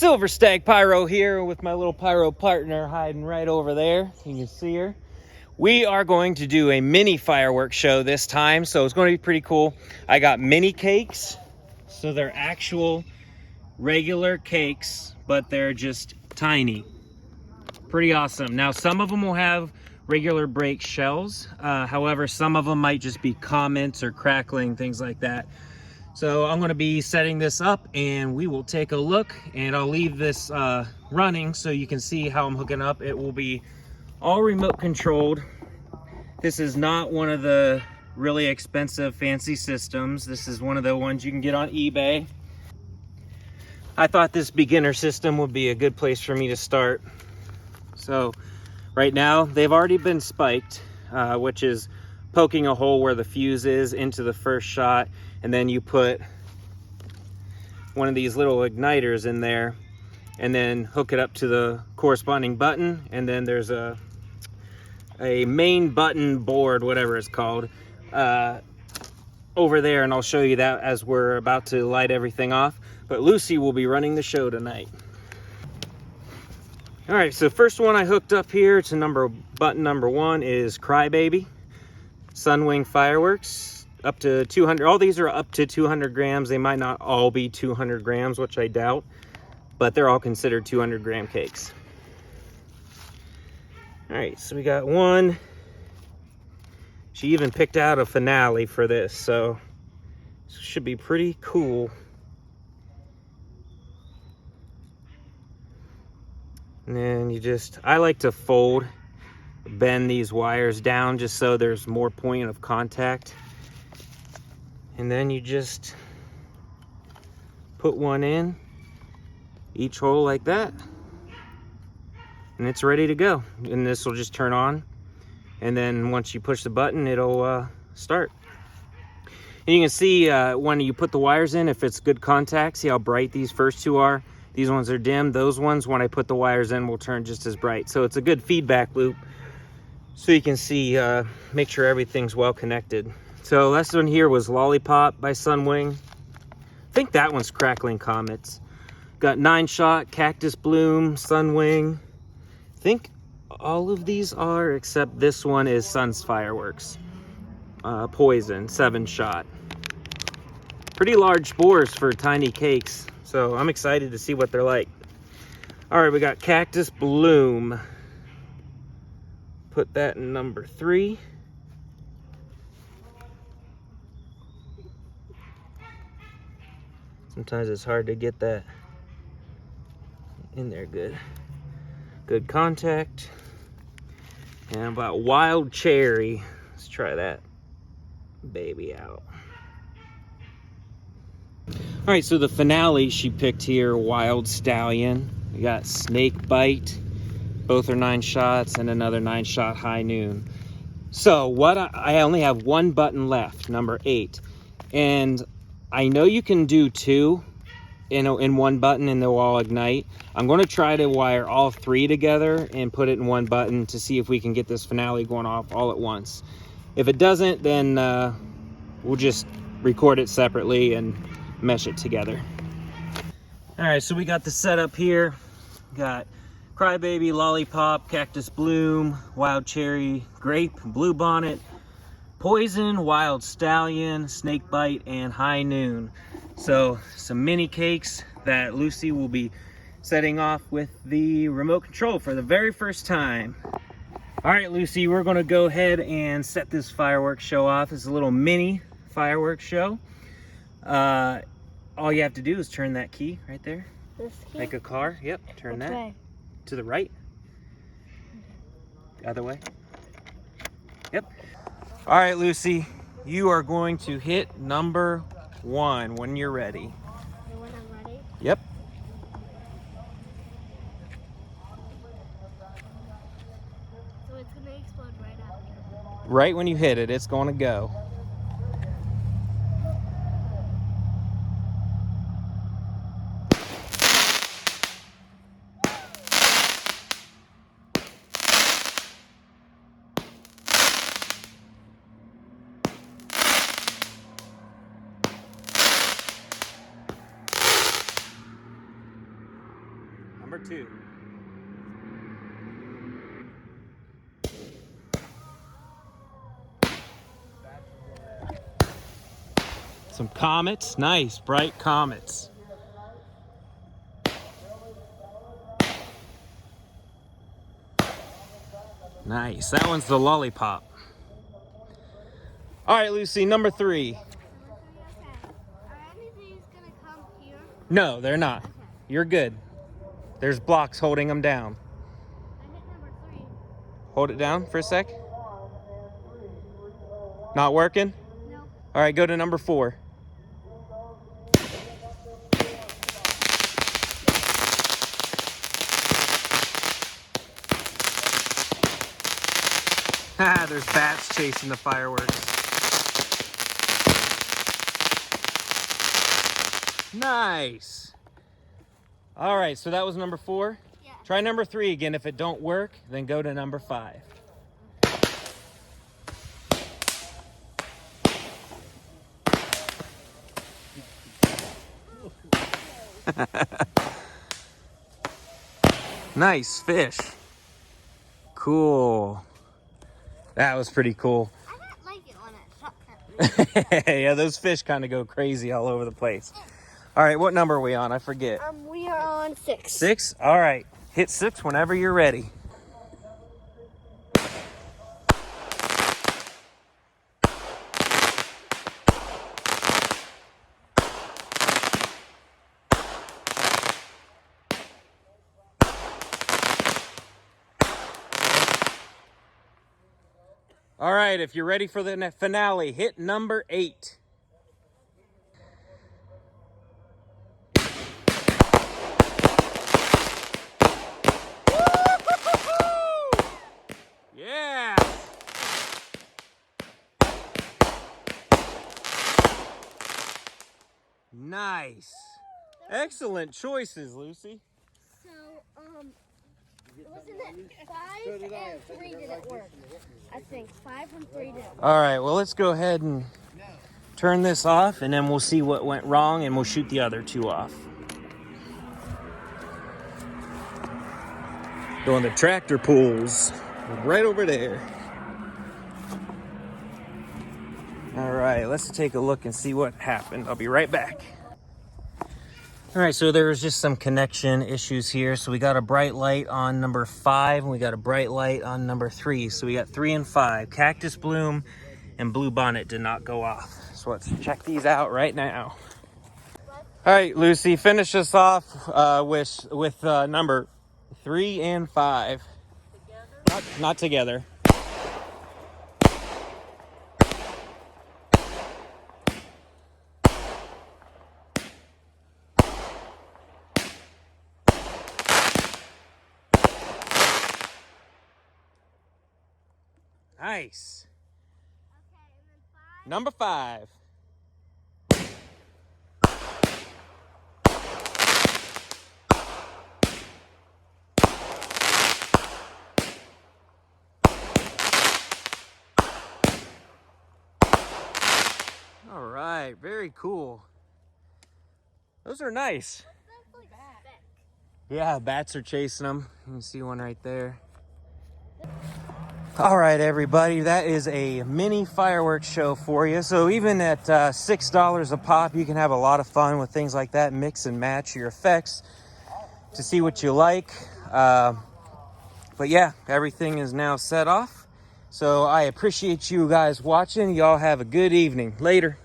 SilverStagPyro here with my little pyro partner hiding right over there. You can see her. We are going to do a mini fireworks show this time, so it's going to be pretty cool. I got mini cakes, so they're actual regular cakes, but they're just tiny. Pretty awesome. Now, some of them will have regular break shells. However, some of them might just be comments or crackling, things like that. So I'm going to be setting this up and we will take a look, and I'll leave this running so you can see how I'm hooking up. It will be all remote controlled. This is not one of the really expensive fancy systems. This is one of the ones you can get on eBay. I thought this beginner system would be a good place for me to start. So right now they've already been spiked, which is poking a hole where the fuse is into the first shot, and then you put one of these little igniters in there and then hook it up to the corresponding button, and then there's a main button board, whatever it's called, over there, and I'll show you that as we're about to light everything off. But Lucy will be running the show tonight. All right, so first one I hooked up here to button number 1 is Crybaby Sunwing Fireworks. Up to 200, all these are up to 200 grams. They might not all be 200 grams, which I doubt, but they're all considered 200 gram cakes. All right, so we got one. She even picked out a finale for this, so this should be pretty cool. And then I like to bend these wires down just so there's more point of contact. And then you just put one in each hole like that, and it's ready to go. And this will just turn on, and then once you push the button, it'll start. And you can see when you put the wires in, if it's good contact. See how bright these first two are? These ones are dim. Those ones, when I put the wires in, will turn just as bright. So it's a good feedback loop, so you can see, make sure everything's well connected. So last one here was Lollipop by Sunwing. I think that one's Crackling Comets. Got 9-shot, Cactus Bloom, Sunwing. I think all of these are, except this one is Sun's Fireworks. Poison, 7-shot. Pretty large bores for tiny cakes, so I'm excited to see what they're like. All right, we got Cactus Bloom. Put that in number 3. Sometimes it's hard to get that in there good. Good contact. And about Wild Cherry. Let's try that baby out. All right, so the finale she picked here, Wild Stallion. We got Snake Bite. Both are 9 shots, and another 9-shot High Noon. So I only have one button left, number 8. And I know you can do 2 in one button and they'll all ignite. I'm going to try to wire all 3 together and put it in one button to see if we can get this finale going off all at once. If it doesn't, then we'll just record it separately and mesh it together. All right, so we got the setup here. Got Crybaby, Lollipop, Cactus Bloom, Wild Cherry, Grape, Bluebonnet, Poison, Wild Stallion, Snake Bite, and High Noon. So some mini cakes that Lucy will be setting off with the remote control for the very first time. All right, Lucy, we're gonna go ahead and set this fireworks show off. It's a little mini fireworks show. All you have to do is turn that key right there. This key? Like a car, yep, turn that. Way? To the right. The other way. Yep. All right, Lucy, you are going to hit number 1 when you're ready. When I'm ready? Yep. So it's going to explode right after. Right when you hit it, it's going to go. too. Some comets, nice, bright comets. Nice, that one's the lollipop. All right, Lucy, number 3. Number 3, okay. Are any of these gonna come here? No, they're not. Okay. You're good. There's blocks holding them down. I hit number 3. Hold it down for a sec. Not working? Nope. All right, go to number 4. Ah, there's bats chasing the fireworks. Nice. All right, so that was number 4. Yeah. Try number 3 again. If it don't work, then go to number 5. Nice fish. Cool. That was pretty cool. I didn't like it when it shot at me. Yeah, those fish kind of go crazy all over the place. All right, what number are we on? I forget. We are on 6. 6? All right. Hit 6 whenever you're ready. All right, if you're ready for the finale, hit number 8. Yeah! Nice. Excellent choices, Lucy. So, wasn't it 5 and 3 didn't work? I think 5 and 3 didn't work. All right, well, let's go ahead and turn this off, and then we'll see what went wrong, and we'll shoot the other 2 off. Doing the tractor pulls right over there. All right, let's take a look and see what happened. I'll be right back. All right, so there was just some connection issues here. So we got a bright light on number 5, and we got a bright light on number 3. So we got 3 and 5. Cactus bloom and blue bonnet did not go off. So let's check these out right now. All right, Lucy, finish us off with number 3 and 5. Together? Not together. Nice. Okay, and then 5. Number 5. All right, very cool. Those are nice. That's like back. Yeah, bats are chasing them. You can see one right there. All right, everybody, that is a mini fireworks show for you. So even at $6 a pop, you can have a lot of fun with things like that. Mix and match your effects to see what you like. But yeah, everything is now set off. So I appreciate you guys watching. Y'all have a good evening. Later.